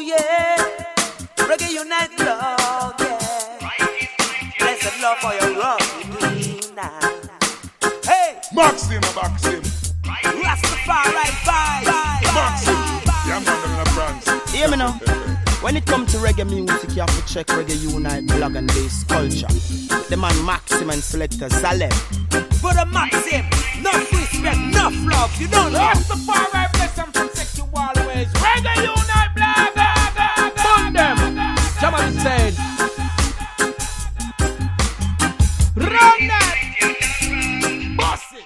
yeah. Reggae-Unite love, yeah. Blessed love for your love now. Hey! Maxim. Rastafari vibe. Maxim. Yeah, man, in France. Hear me now. When it comes to reggae music, you have to check Reggae-Unite blog and bass culture. The man Maxim and selector Zalem. For the Maxim, enough respect, enough love, you don't know. Rastafari bless them from sexual ways. Reggae-Unite blog. Burn them. Jamaica said. Run that. Boss it.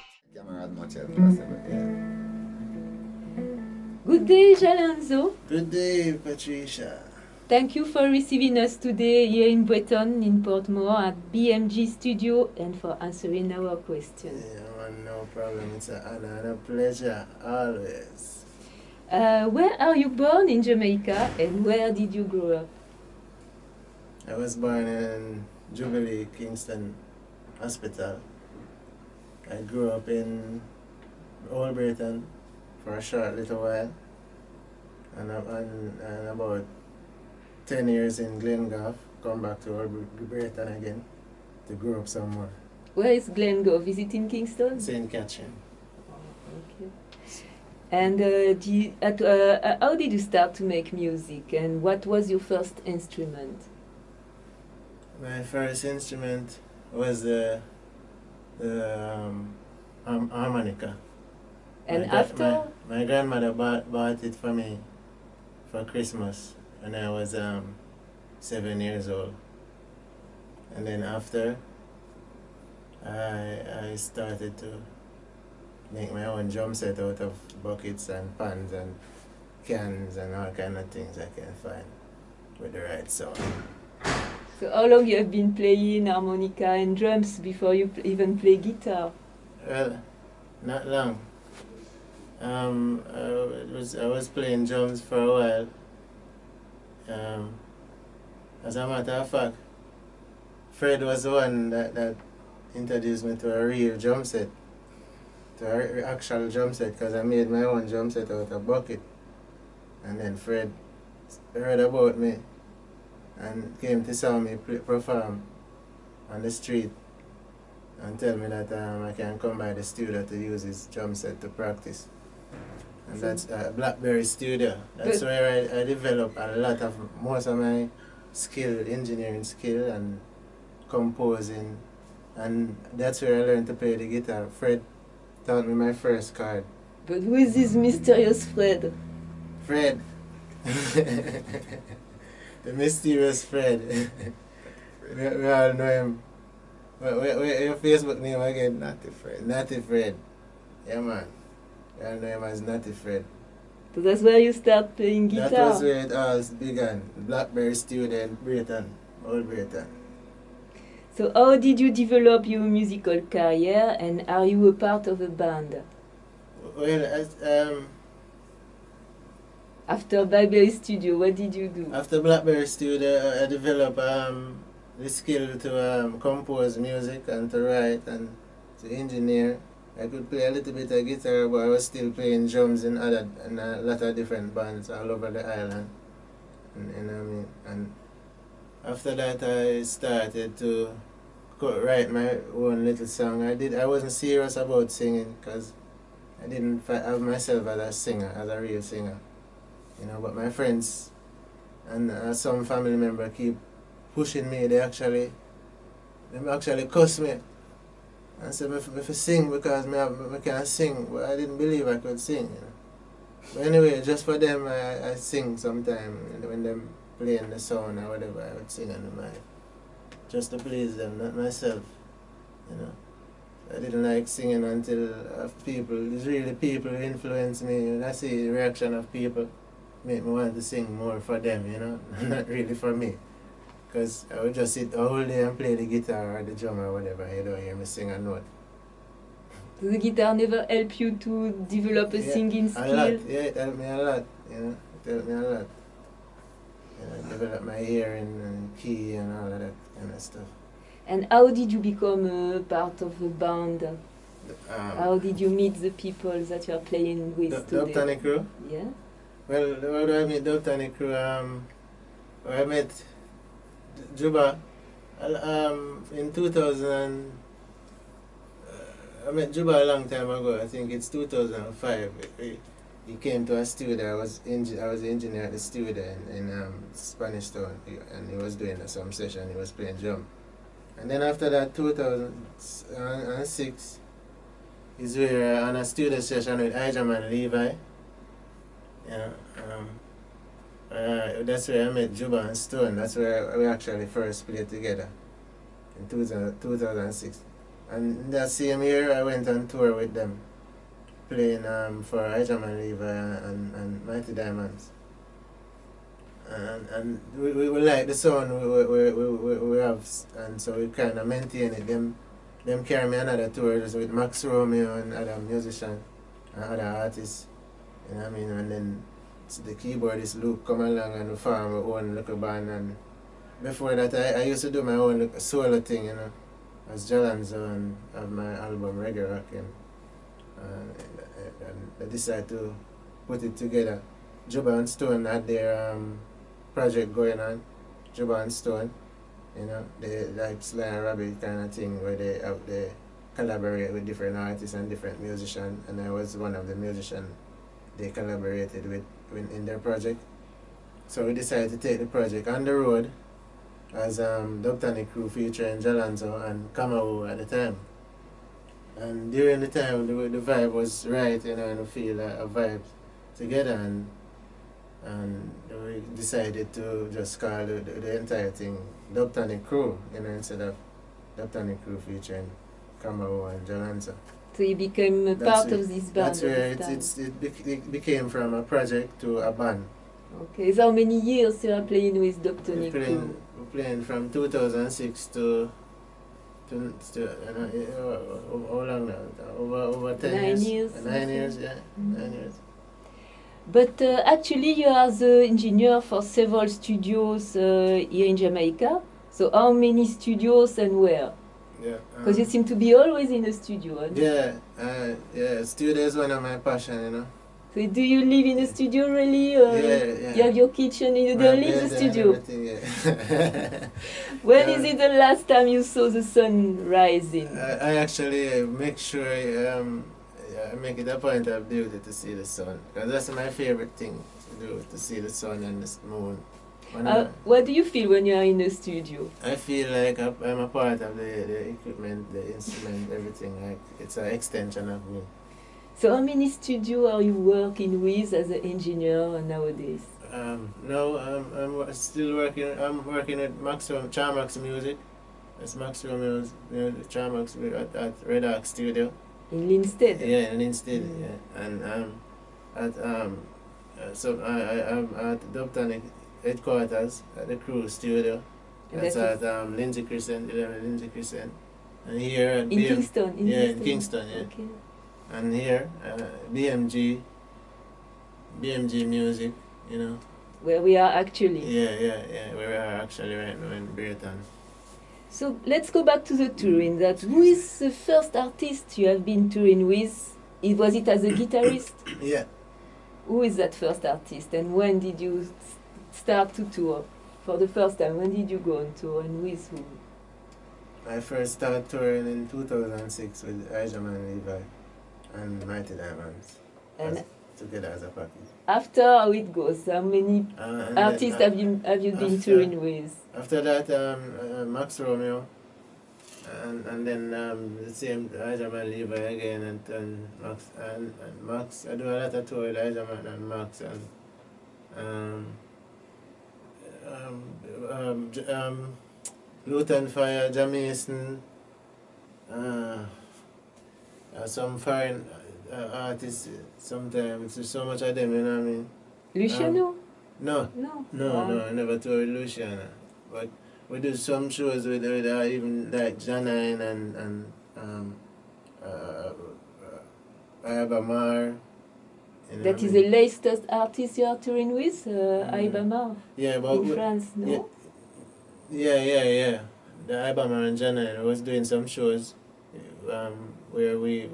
Good day, Jallanzo. Good day, Patricia. Thank you for receiving us today here in Breton, in Portmore, at BMG Studio, and for answering our questions. Yeah, man, no problem. It's an honor and a pleasure, always. Where are you born in Jamaica, and where did you grow up? I was born in Jubilee, Kingston Hospital. I grew up in Old Breton for a short little while, and about 10 years in Glengough, come back to Old Breton again to grow up somewhere. Where is Glengough? Is it in Kingston? St. Catherine. Okay. And how did you start to make music, and what was your first instrument? My first instrument was the harmonica. And after? My grandmother bought it for me for Christmas when I was 7 years old. And then after, I started to make my own drum set out of buckets and pans and cans and all kind of things I can find with the right sound. So how long you have been playing harmonica and drums before you even play guitar? Well, not long. I was playing drums for a while. As a matter of fact, Fred was the one that introduced me to a real drum set, to an actual drum set, because I made my own drum set out of bucket. And then Fred heard about me and came to see me perform on the street and tell me that I can come by the studio to use his drum set to practice. And that's Blackberry Studio. That's where I developed a lot of most of my skill, engineering skill and composing. And that's where I learned to play the guitar. Fred taught me my first chord. But who is this mysterious Fred? Fred. The mysterious Fred. we all know him. Wait, your Facebook name again? Natty Fred. Natty Fred. Yeah, man. We all know him as Natty Fred. So that's where you start playing guitar? That was where it all began. Blackberry Studio in Breton, Old Breton. So how did you develop your musical career, and are you a part of a band? Well, after Blackberry Studio, what did you do? After Blackberry Studio, I developed the skill to compose music and to write and to engineer. I could play a little bit of guitar, but I was still playing drums in a lot of different bands all over the island. And after that, I started to write my own little song. I wasn't serious about singing because I didn't have myself as a singer, as a real singer. You know, but my friends and some family members keep pushing me. They actually cuss me and say me sing because I can't sing, but I didn't believe I could sing. You know. But anyway, just for them, I sing sometime when they're playing the song or whatever. I would sing on the mic just to please them, not myself. You know, I didn't like singing until it's really people who influence me. And I see the reaction of people make me want to sing more for them, you know, not really for me. Because I would just sit a whole day and play the guitar or the drum or whatever. You don't hear me sing a note. The guitar never helped you to develop a singing skill? A lot. Yeah, it helped me a lot. You know, it helped me a lot. You know, develop my hearing and key and all of that kind of stuff. And how did you become a part of a band? How did you meet the people that you are playing with today? Dubtonic Kru? Yeah. Well, how do I meet Dubtonic Kru? I met Juba in 2000. I met Juba a long time ago. I think it's 2005. He came to a studio. I was the engineer at the studio in Spanish Town, and he was doing some session. He was playing drum. And then after that, 2006, is where on a studio session with Ijam and Levi. Yeah, that's where I met Juba and Stone. That's where we actually first played together in 2006. And in that same year, I went on tour with them, playing for Ijam and Levi and Mighty Diamonds. And we like the sound we have, and so we kind of maintain it. Them carry me another tour just with Max Romeo and other musicians and other artists. You know what I mean? And then the keyboardist Luke come along and we form our own little band. And before that, I used to do my own little solo thing, you know, as Jallanzo, and have my album Reggae-Unite. And I decided to put it together. Juba and Stone had their project going on. Juba and Stone, you know, they like Sly and Rabbit kind of thing where they collaborate with different artists and different musicians. And I was one of the musicians they collaborated with in their project. So we decided to take the project on the road as Dubtonic Kru featuring Jallanzo and Kamau at the time. And during the time the vibe was right, you know, and we feel a vibe together, and we decided to just call the entire thing Dubtonic Kru, you know, instead of Dubtonic Kru featuring Kamau and Jallanzo. So you became a part of this band. That's where it became from a project to a band. Okay, so how many years you are playing with Dubtonic Kru? We're playing from 2006 to how long now? Over 10 years. 9 years. 9 years, yeah. Mm. 9 years. But actually you are the engineer for several studios here in Jamaica. So how many studios and where? Yeah. Because you seem to be always in the studio. Yeah, studio is one of my passion, you know. So do you live in the studio really? Or Yeah. you have your kitchen, you don't leave the studio? Yeah. When is it the last time you saw the sun rising? I actually make sure I make it a point of duty to see the sun, because that's my favorite thing to do, to see the sun and the moon. What do you feel when you are in the studio? I feel like I'm a part of the equipment, the instrument, everything. Like it's an extension of me. So how many studios are you working with as an engineer nowadays? No, I'm still working. I'm working at Charmax Music. It's Maximum Music, Charmax at Red Arc Studio. In Linstead? Yeah, in Linstead. Yeah, and I'm at Dubtonic headquarters at the Kru studio. That's at Lindsay Crescent, 11 Lindsay Crescent. And here at Kingston? In Kingston, yeah. Okay. And here, BMG Music, you know. Where we are actually. Yeah, where we are actually right now in Britain. So let's go back to the touring. Who is the first artist you have been touring with? Was it as a guitarist? Yeah. Who is that first artist, and when did you start to tour for the first time? When did you go on tour, and with whom? I first started touring in 2006 with Ijam and Levi and Mighty Diamonds, and together as a package. After, how it goes? How many artists have you been touring with? After that, Max Romeo, and then the same Ijam and Levi again, and Max. I do a lot of tour with Ijam and Max, and Luton Fire, Jamaican, some foreign artists. Sometimes there's so much of them, you know what I mean. Luciano? No, I never toured with Luciano. But we do some shows with even like Janine and Ibamar. That is the latest artist you are touring with, Ibamar? Yeah, but in France, no? Yeah. The Ibamar and Janine was doing some shows where we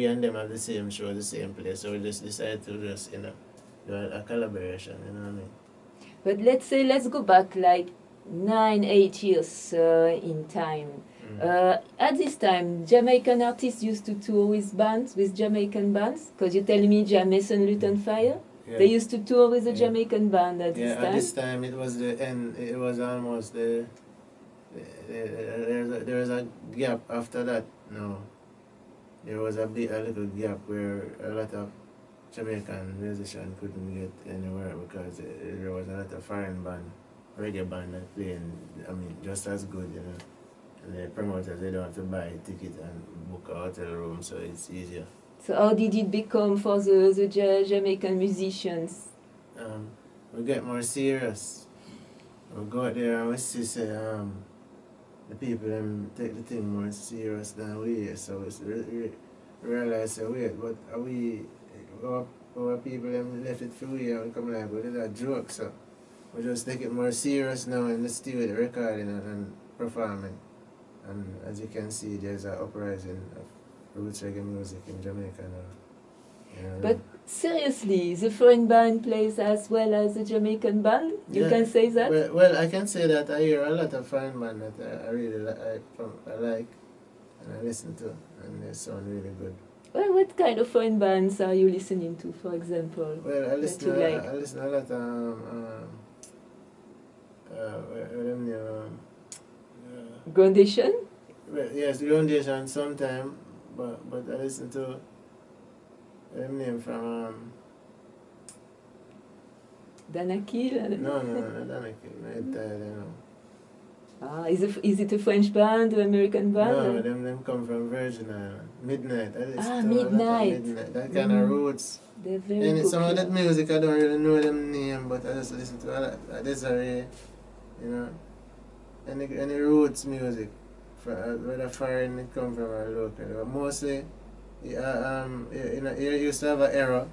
and them have the same show, the same place. So we just decided to just, do a collaboration, you know what I mean? But let's go back like 8 years in time. At this time, Jamaican artists used to tour with bands, with Jamaican bands. Because you tell me Jamaican Luton Fire, Yeah. they used to tour with a Jamaican band at this time. At this time it was the end. It was almost there was a gap after that. No, there was a little gap where a lot of Jamaican musicians couldn't get anywhere because there was a lot of foreign band, reggae band that playing, I mean, just as good, you know. And the promoters, they don't have to buy a ticket and book a hotel room, so it's easier. So how did it become for the Jamaican musicians? We get more serious. We go out there and we see say, the people them take the thing more serious than we, so it's realize say, wait, but are we, our people them left it for we and come like, we did a joke, so we just take it more serious now in the studio, recording and performing. And as you can see, there's an uprising of roots reggae music in Jamaica now. You know, But seriously, the foreign band plays as well as the Jamaican band? You can say that? Well, I can say that I hear a lot of foreign band that I really like and I listen to, and they sound really good. Well, what kind of foreign bands are you listening to, for example? Well, I listen a lot Groundation? Well, yes, Groundation sometime, but I listen to them name from Danakil? no, not Danakil, no, it's tired, you know. Is it a French band or American band? No, them come from Virgin Island. Midnight. I listen to a lot of Midnight. Midnight. That kind of roots. They're very And some of popular. that music I don't really know them name, but I just listen to a lot. Desiree, you know. Any roots music, whether foreign it come from or local. But mostly, you used to have an era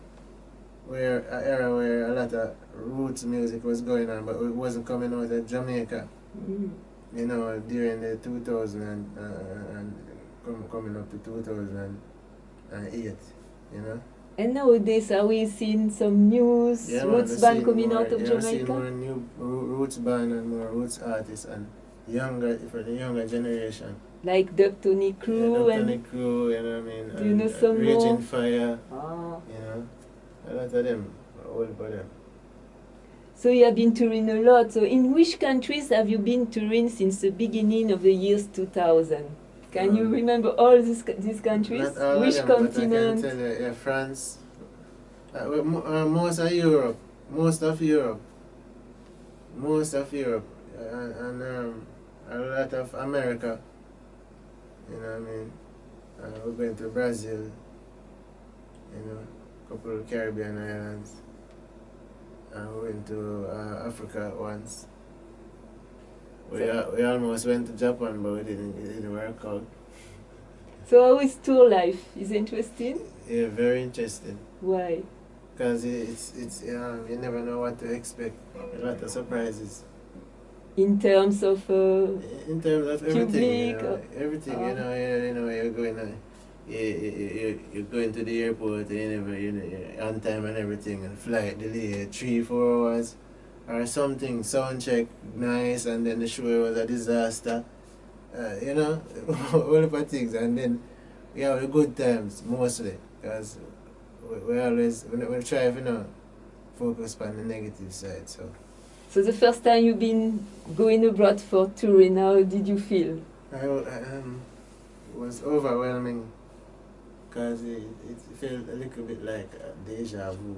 where a lot of roots music was going on, but it wasn't coming out of Jamaica. You know, during the 2000 and coming up to 2008, you know. And nowadays, are we seeing some news roots band coming out of Jamaica? Jamaica? More new roots band and more roots artists and for the younger generation. Like Dubtonic Kru and... Dubtonic Kru, you know what I mean? Do you know some Raging more? Fire, Ah. you know. A lot of them, all of them. So you have been touring a lot. So in which countries have you been touring since the beginning of the years 2000? Can you remember all these countries? Not all Which of them, continent? but I can tell you, France, most of Europe, and a lot of America, you know what I mean? We're going to Brazil, you know, a couple of Caribbean islands. We went to Africa once. We almost went to Japan, but it didn't work out. So how is tour life? Is it interesting? Yeah, very interesting. Why? Because it's you never know what to expect. A lot of surprises. In terms of everything, you know, public, everything. You know, you're going. You're going to the airport, you're on time and everything, and flight delay 3-4 hours or something, sound check nice, and then the show was a disaster. You know, all of things, and then we have the good times mostly, because we always we try to focus on the negative side. So the first time you've been going abroad for touring, how did you feel? It was overwhelming. Because it felt a little bit like a deja vu.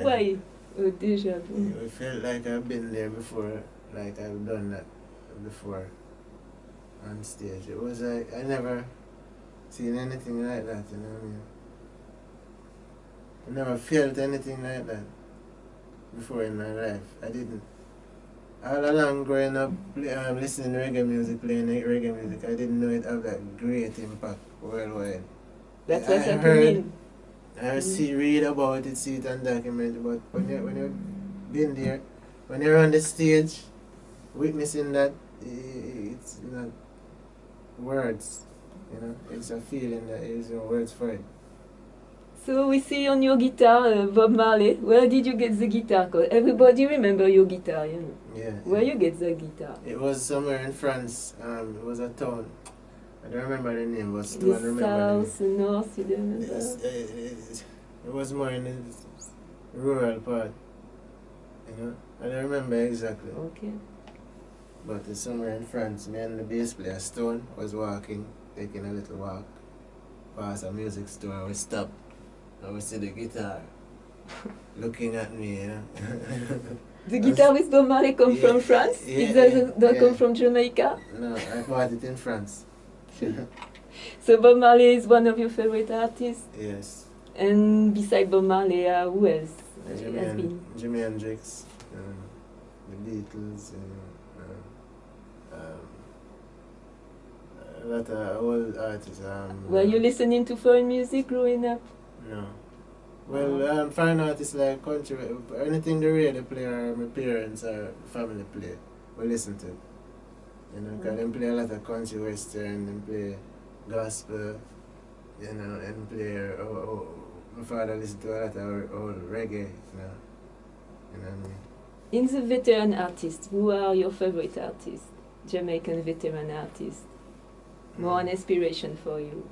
Why a deja vu? It felt like I've been there before, like I've done that before on stage. It was like I never seen anything like that, you know what I mean? I never felt anything like that before in my life. I didn't. All along growing up, listening to reggae music, playing reggae music, I didn't know it had that great impact worldwide. That's what I mean. I read about it, see it on document, but when you've been there, when you're on the stage, witnessing that, it's not words, you know, it's a feeling that is no words for it. So we see on your guitar Bob Marley. Where did you get the guitar? 'Cause everybody remember your guitar, you know. Yeah. Where you get the guitar? It was somewhere in France. It was a town. I don't remember the name, but still I The remember south, the the north, you don't remember? name. It was more in the rural part. You know, I don't remember exactly. Okay. But it's somewhere in France. Me and the bass player Stone was walking, taking a little walk past a music store. We stopped and we see the guitar looking at me, you know. The guitar with Bob Marley come Yeah, from France? yeah, It doesn't yeah. come from Jamaica? No, I bought it in France. So Bob Marley is one of your favorite artists? Yes. And beside Bob Marley, who else has been? Jimi Hendrix, the Beatles, a lot of old artists. Were you listening to foreign music growing up? No. Well, foreign artists like country, anything the radio play or my parents or family play, we listen to. You know, because them play a lot of country western, them play gospel, you know, and play, my father listened to a lot of old reggae, you know what I mean? In the veteran artists, who are your favorite artists? Jamaican veteran artists? More an inspiration for you?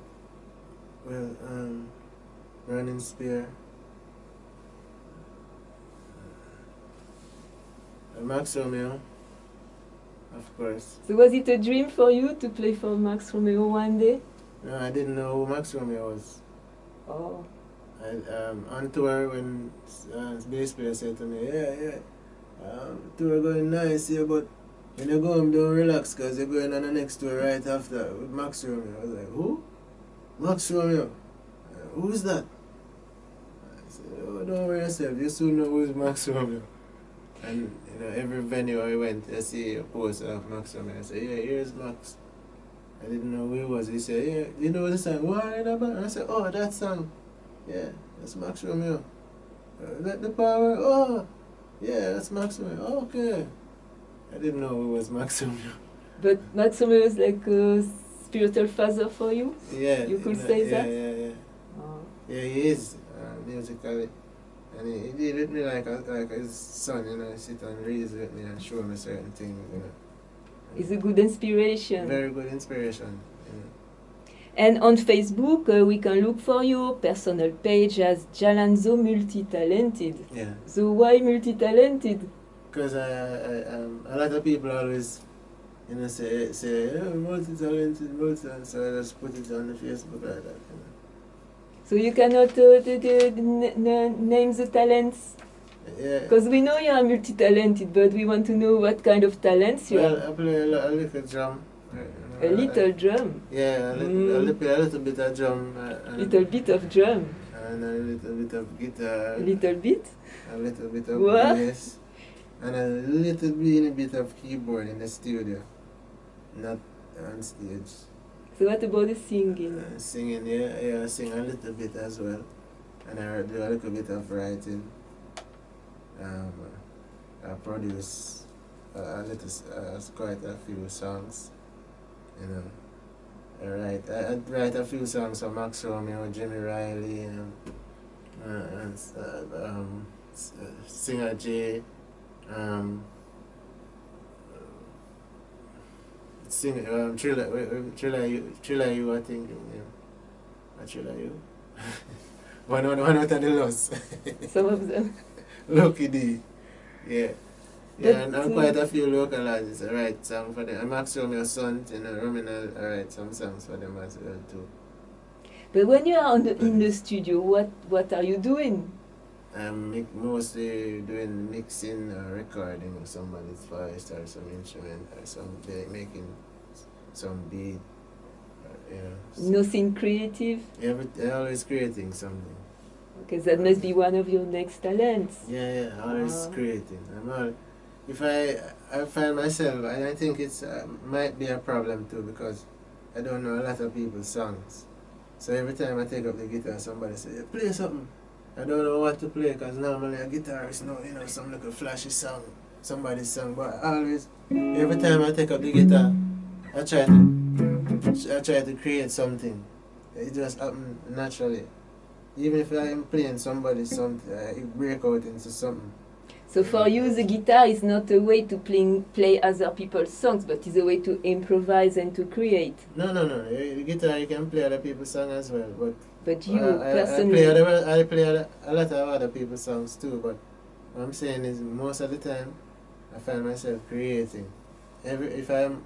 Well, Running Spear, Max Romeo, of course. So was it a dream for you to play for Max Romeo one day? No, I didn't know who Max Romeo was. Oh. On tour, when bass player said to me, tour going nice here, but when you go home, don't relax, because you're going on the next tour right after with Max Romeo. I was like, who? Max Romeo? Who's that? I said, oh, don't worry yourself, you soon know who's Max Romeo. And you know, every venue I went, I see a poster of Max Romeo. I said, yeah, here's Max. I didn't know who he was. He said, yeah, you know the song? Why? And I said, oh, that song. Yeah, that's Max Romeo. Let the power. Oh, yeah, that's Max Romeo. Okay. I didn't know who was Max Romeo. But Max Romeo is like a spiritual father for you? Yeah. You could say that? Yeah. Oh. Yeah, he is musically. And he did with me like his son, you know, sit and reason with me and show me certain things, you know. It's a good inspiration. Very good inspiration, you know. And on Facebook, we can look for your personal page as Jallanzo Multi-Talented. Yeah. So why multi-talented? Because a lot of people always, you know, say multi-talented, so I just put it on the Facebook like that, you know. So you cannot name the talents? Yeah. Because we know you are multi-talented, but we want to know what kind of talents you Well, have. I play a little drum. A little drum. Yeah, I play a little bit of drum. Little bit of drum. And a little bit of guitar. A little bit? A little bit of What? bass. And a little bit of keyboard in the studio. Not on stage. So what about the singing? Singing, yeah, I sing a little bit as well. And I do a little bit of writing. I produce quite a few songs, you know. I write a few songs for Max Romeo, Jimmy Riley, and Singer J, Trilla You, I think, yeah. Trilla You. one out of the lost. Some of them. Lucky D, yeah. Yeah, But, and quite a few local artists I write songs for them. And Max Romeo's son, you know, Romina, I write some songs for them as well too. But when you are in the studio, what are you doing? I'm mostly doing mixing or recording of somebody's voice or some instrument or making some beat. You know. Nothing creative? Always creating something. Because that must be one of your next talents. Yeah, always creating. If I find myself, and I think it's might be a problem too, because I don't know a lot of people's songs. So every time I take up the guitar, somebody says, play something. I don't know what to play, because normally a guitarist know, you know, some little flashy song, somebody's song. But always, every time I take up the guitar, I try to create something. It just happens naturally. even if I'm playing somebody something, it break out into something. So for you, the guitar is not a way to play other people's songs, but is a way to improvise and to create. No. The guitar you can play other people's songs as well, but you I personally, play a lot of other people's songs too. But what I'm saying is, most of the time, I find myself creating. If I'm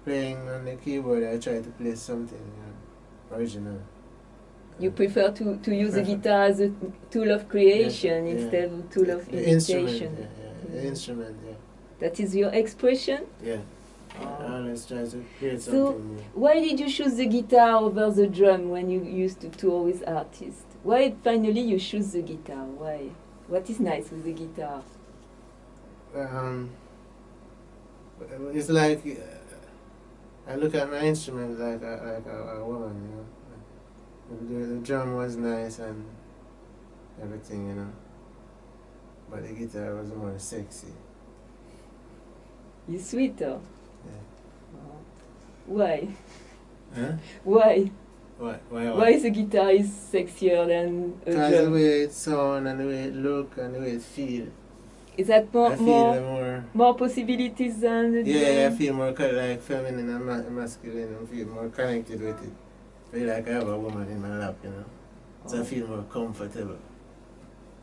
playing on the keyboard, I try to play something original. you prefer to use the guitar as a tool of creation instead of a tool of imitation. The instrument, yeah. That is your expression? Yeah. I always try to create So, something new. why did you choose the guitar over the drum when you used to tour with artists? Why finally you choose the guitar? Why? What is nice with the guitar? It's like I look at my instrument like a woman, you know. The drum was nice and everything, you know, but the guitar was more sexy. You sweeter. Yeah. Why? Huh? Why? Why? The guitar is sexier than a Because the drum? way it sound and the way it look and the way it feel. Is that I feel more possibilities than the drum? Yeah, I feel more like feminine and masculine. I feel more connected with it. I feel like I have a woman in my lap, you know. So I feel more comfortable,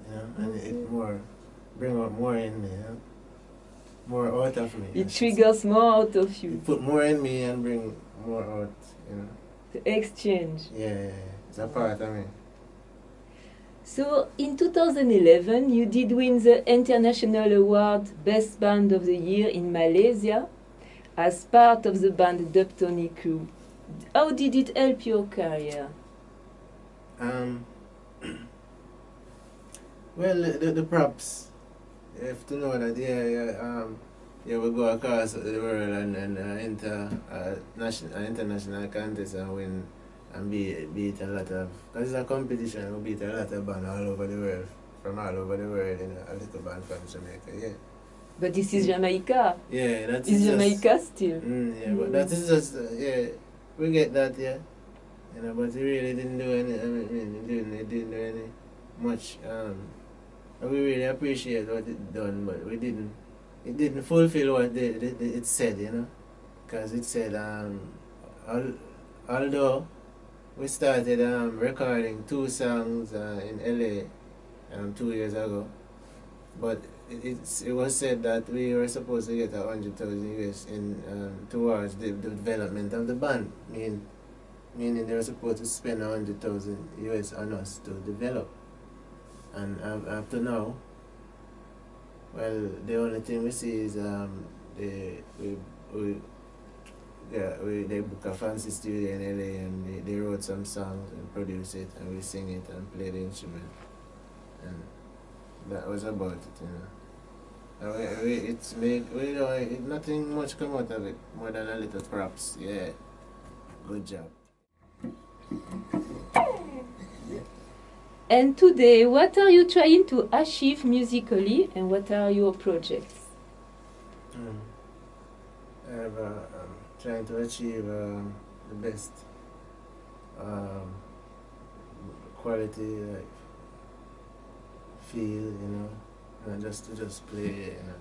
you know, and it more bring out more in me, you know, more out of me. It triggers more out of you. You put more in me and bring more out, you know. The exchange. Yeah, it's a part of me. So in 2011, you did win the International Award Best Band of the Year in Malaysia as part of the band Dubtonic Kru. How did it help your career? Well, the props. You have to know that, we go across the world and enter an international contest and win and beat a lot of, because it's a competition, we beat a lot of bands all over the world, from all over the world, you know, a little band from Jamaica, yeah. But this is Jamaica. Yeah, that is is Jamaica still. But that is just, we get that, yeah. You know, but we really didn't do any, it didn't do any much. We really appreciate what it done, but it didn't fulfill what it said, you know. Because it said, although we started recording 2 songs in LA 2 years ago, but it was said that we were supposed to get 100,000 US towards the development of the band, meaning they were supposed to spend 100,000 US on us to develop. And up to now, well, the only thing we see is they book a fancy studio in LA and they wrote some songs and produced it and we sing it and play the instrument, and that was about it, you know. Nothing much come out of it more than a little props. Yeah, good job. And today, what are you trying to achieve musically, and what are your projects? I'm trying to achieve the best quality, like feel, you know, not just to just play, you know.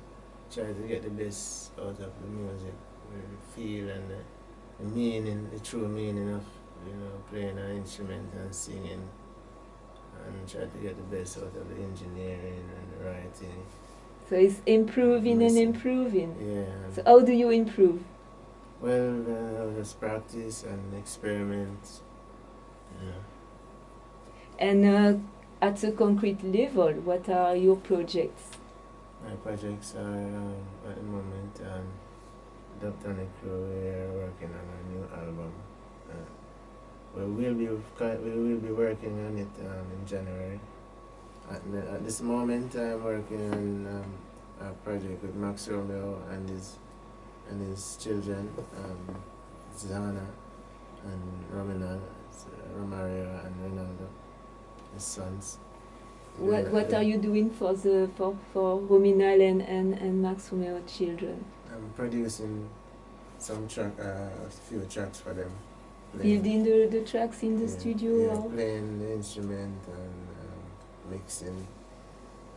Try to get the best out of the music, the feel and the meaning, the true meaning of, you know, playing an instrument and singing. And try to get the best out of the engineering and the writing. So it's improving and improving. Yeah. So how do you improve? Well, just practice and experiment. Yeah. And at the concrete level, what are your projects? My projects are at the moment Dubtonic Kru, we are working on a new album. We will be working on it in January. At this moment, I'm working on a project with Max Romeo and his children, Zana and Romina, Romario and Ronaldo, his sons. What are you doing for Rominal and Max Romeo children? I'm producing some a few tracks for them. Building the tracks in the studio? Yeah, Or? playing the instrument and mixing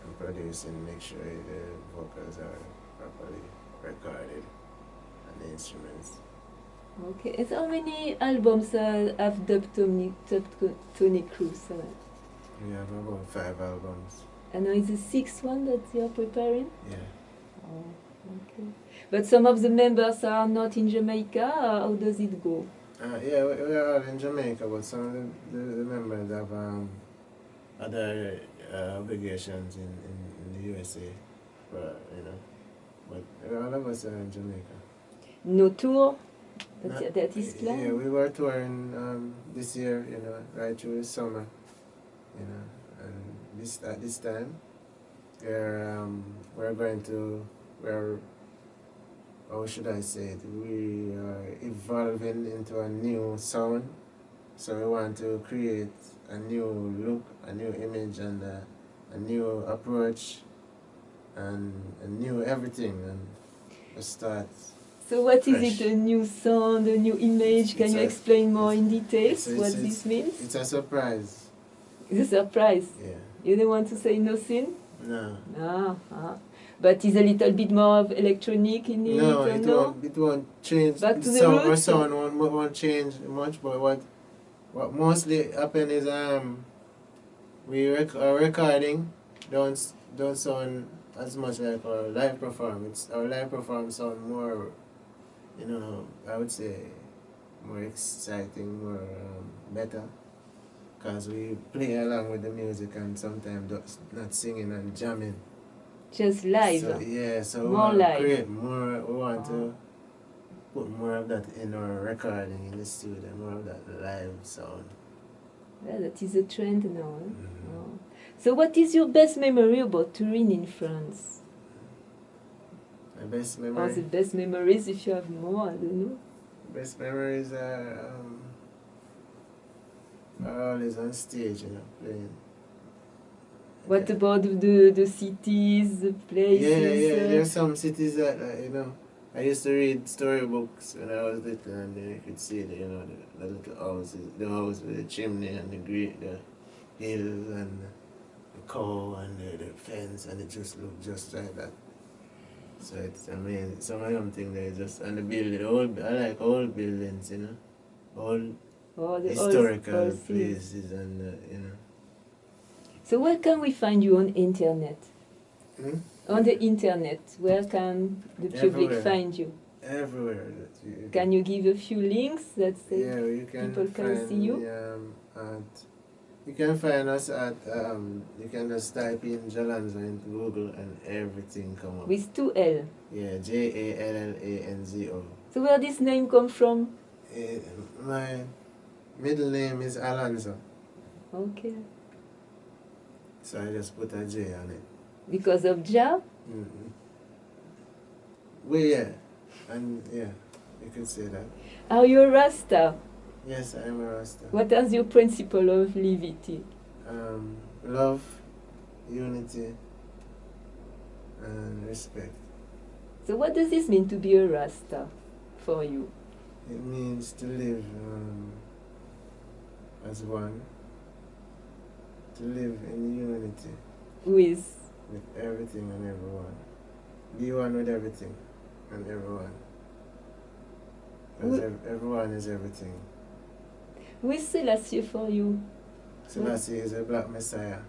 and producing, make sure the vocals are properly recorded and the instruments. Okay. And how many albums have Dubtonic Kru? We have about 5 albums. And now is the 6th one that you are preparing? Yeah. Oh, okay. But some of the members are not in Jamaica, or how does it go? Yeah, we are all in Jamaica, but some of the members have other obligations in the USA, but all of us are in Jamaica. No tour? That is planned? Yeah, we were touring this year, right through the summer, and at this time, we're going to, how should I say it, we are evolving into a new sound, so we want to create a new look, a new image, and a new approach, and a new everything, and we start. So what fresh. is it, a new sound, a new image? Can you explain more in details what this means? It's a surprise. It's a surprise. Yeah. You don't want to say nothing? No. But it's a little bit more of electronic in it? No, it won't change. Back to the sound, roots? Our sound won't change much, but what mostly happen is our recording don't sound as much like our live performance. Our live performance sound more, I would say, more exciting, more better, because we play along with the music and sometimes not singing and jamming. Just live? So we more want to live. create more, we want to put more of that in our recording in the studio, more of that live sound. Yeah, that is a trend now. Mm-hmm. Oh. So what is your best memory about touring in France? My best Or memory? the best memories, if you have more, I don't know. Best memories are always on stage, playing. What about the cities, the places? Yeah, there's some cities that, I used to read storybooks when I was little, and then you could see the little houses, the house with the chimney and the hills and the cow and the fence, and it just looked just like that. So it's amazing. Some of them things they just, and the building, I like old buildings, old historical places, and So where can we find you on internet? Hmm? On the internet, where can the public Everywhere. find you? Everywhere. Can you give a few links that say you can people can find see you? You can find us at, you can just type in Jallanzo in Google and everything come up. With 2 L. Yeah, Jallanzo. So where this name come from? My middle name is Alonzo, Okay. so I just put a J on it. Because of Ja? Mm-hmm. Well, yeah, and yeah, you could say that. Are you a Rasta? Yes, I am a Rasta. What is your principle of liberty? Love, unity, and respect. So what does this mean to be a Rasta for you? It means to live as one, to live in unity With? with everything and everyone. Be one with everything and everyone. Because everyone is everything. Who is Selassie for you? Selassie is a black messiah.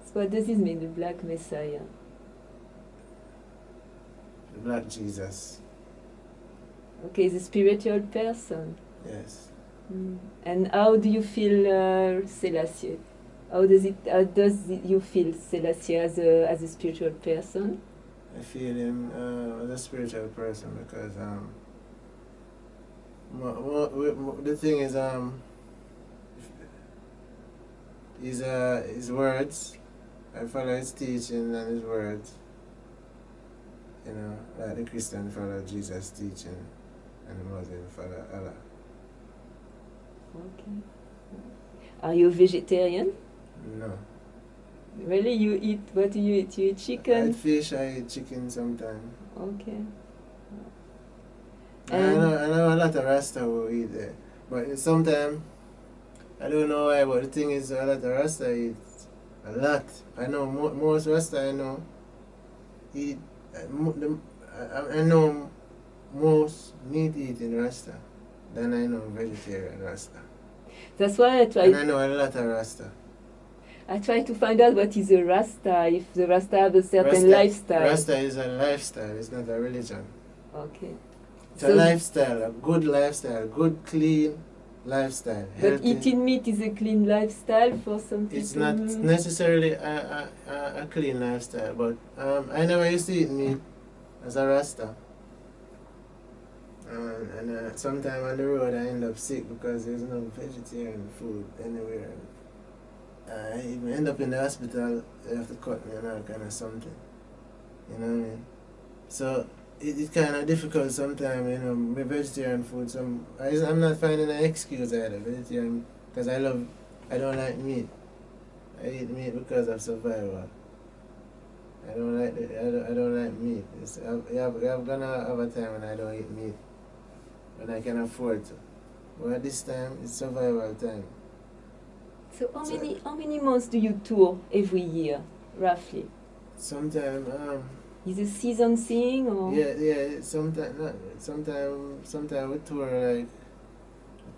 So what does this mean, the Black Messiah? The black Jesus. Okay, the spiritual person. Yes. And how do you feel Selassie? How does you feel Selassie as a spiritual person? I feel him as a spiritual person because the thing is his words. I follow his teaching and his words. Like the Christian follow Jesus' teaching and the Muslim follow Allah. Okay. Are you vegetarian? No. Really, you eat, what do you eat? You eat I chicken? eat fish, I eat chicken sometimes. Okay. I know a lot of Rasta who eat But sometimes, I don't know why, but the thing is, a lot of Rasta eat a lot. I know most Rasta I know eat. I know most meat eating Rasta than I know vegetarian Rasta. That's why And I know a lot of Rasta. I try to find out what is a Rasta, if the Rasta have a certain lifestyle. Rasta is a lifestyle, it's not a religion. Okay. It's a lifestyle, a good lifestyle, good, clean lifestyle. But Healthy. eating meat is a clean lifestyle for some people? It's not necessarily a clean lifestyle, but I never used to eat meat as a Rasta. And sometime on the road I end up sick because there's no vegetarian food anywhere. I even end up in the hospital, they have to cut me and all kind of something. You know what I mean? So it's kind of difficult sometimes, you know, with vegetarian food. I'm not finding an excuse either, vegetarian, because I don't like meat. I eat meat because of survival. I don't like meat. I'm gonna have a time when I don't eat meat, when I can afford to. But at this time, it's survival time. So how many months do you tour every year, roughly? Sometimes, Is a season thing or? yeah. Sometimes we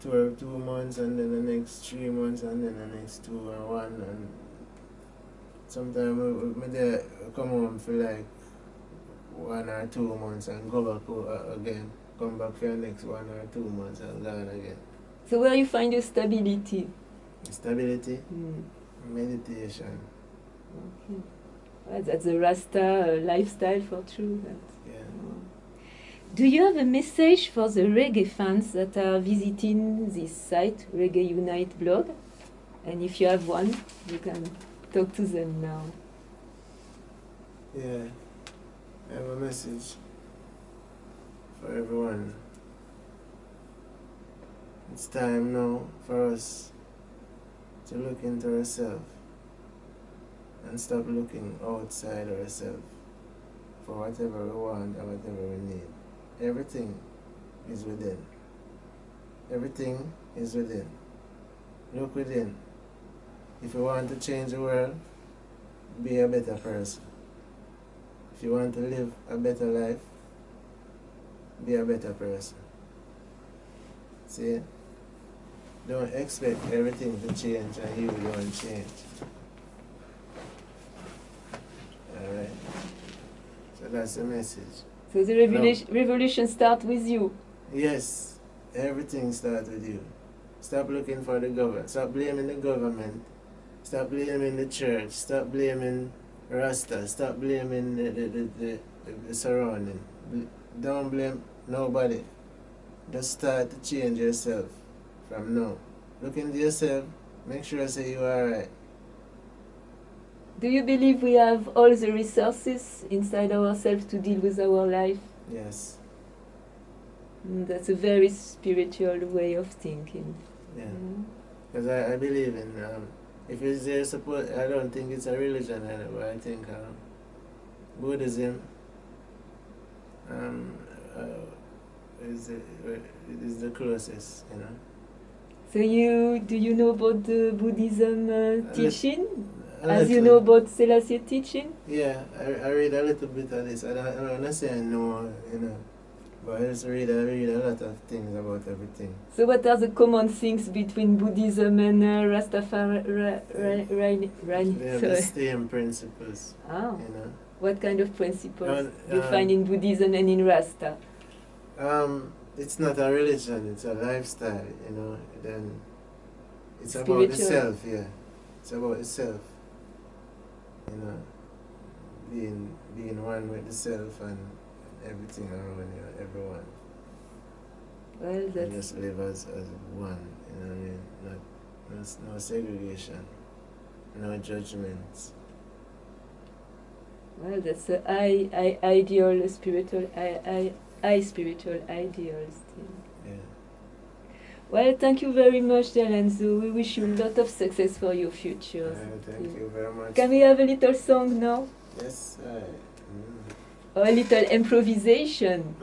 tour 2 months and then the next 3 months and then the next 2 and 1 and sometimes we come home for like 1 or 2 months and go back again. Come back for the next 1 or 2 months and gone again. So where you find your stability? Stability, meditation. Okay. Well, that's a Rasta lifestyle for true. Yeah. Do you have a message for the reggae fans that are visiting this site, Reggae-Unite blog? And if you have one, you can talk to them now. Yeah, I have a message for everyone. It's time now for us to look into ourselves and stop looking outside ourselves for whatever we want or whatever we need. Everything is within. Everything is within. Look within. If you want to change the world, be a better person. If you want to live a better life, be a better person. See? Don't expect everything to change and you don't change. Alright? So that's the message. So the revolution starts with you. Yes, everything starts with you. Stop looking for the government. Stop blaming the government. Stop blaming the church. Stop blaming Rasta. Stop blaming the surrounding. Don't blame nobody. Just start to change yourself from now. Look into yourself. Make sure say you are right. Do you believe we have all the resources inside ourselves to deal with our life? Yes. That's a very spiritual way of thinking. Yeah. Because I believe in, if it's there support, I don't think it's a religion anymore. I think Buddhism is the closest, you know. So do you know about the Buddhism teaching? As you little. know about Selassie teaching? Yeah, I read a little bit of this. I don't say I know, you know, but I just read a lot of things about everything. So what are the common things between Buddhism and Rastafari? They have the same principles, Oh. you know. What kind of principles do you find in Buddhism and in Rasta? It's not a religion, it's a lifestyle, you know. Then it's Spiritual. about the self, yeah. It's about the self. You know, being one with the self and everything around you, everyone. Well, And that's just live as one, you know what I mean? No segregation, no judgments. well, that's a ideal spiritual spiritual ideal still. Yeah. Well, thank you very much, Jallanzo. We wish you a lot of success for your future. Thank you very much. Can we have a little song now? Yes. Or a little improvisation?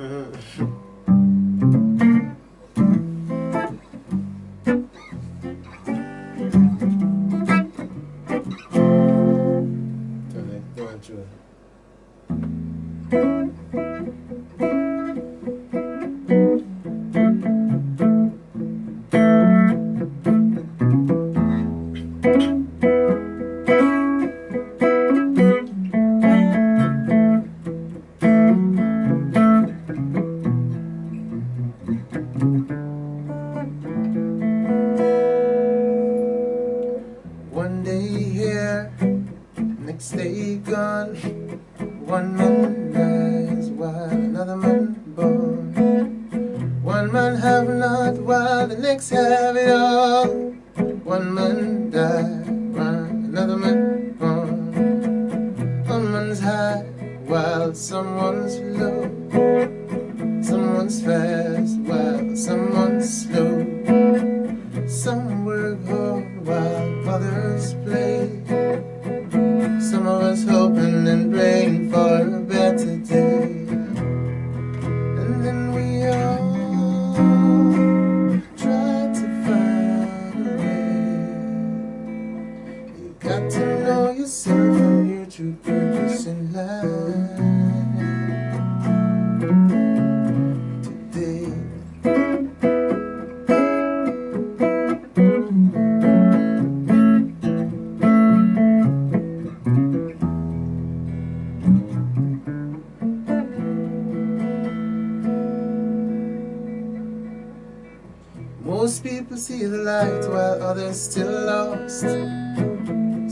One day here, next day gone. One man dies while another man born. One man have not while the next have it all. One man died while another man born. One man's high while someone's low. Someone's fast while someone's slow. Some work hard while others play. Some of us hoping and praying for a better day. And then we all try to find a way. You got to know yourself and your true purpose in life. Today most people see the light while others still lost.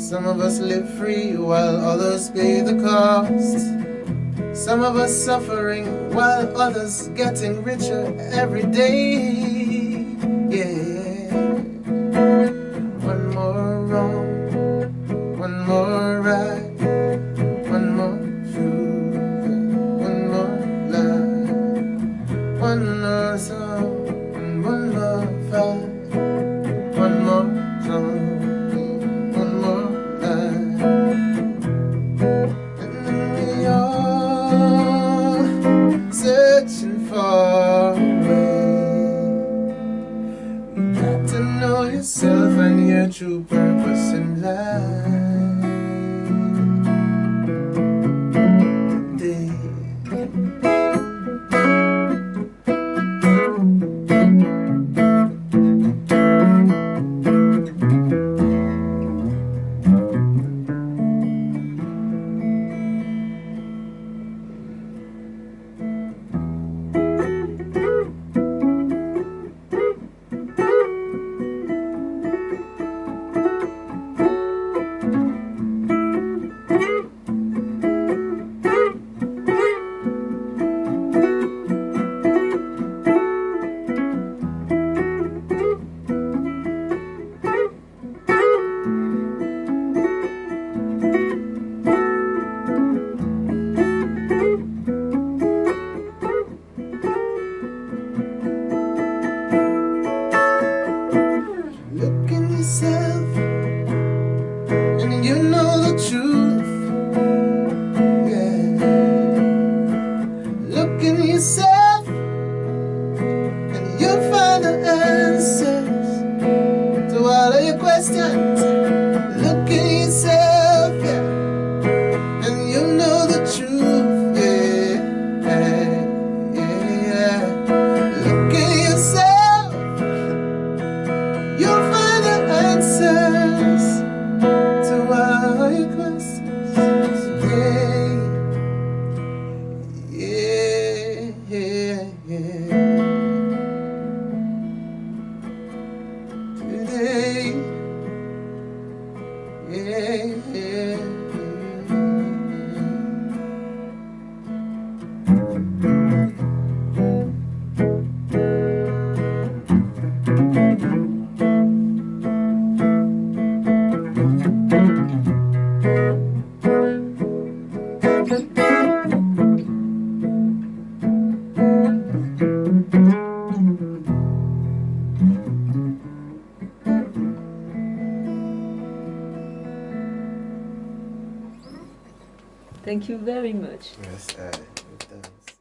Some of us live free while others pay the cost. Some of us suffering while others getting richer every day. Yeah. One more wrong, one more right, one more truth, one more lie, one more song. One more fight, one more song, one more life. And then we all searching for a way. You got to know yourself and your true purpose in life. Today Thank you very much. Yes, good dance.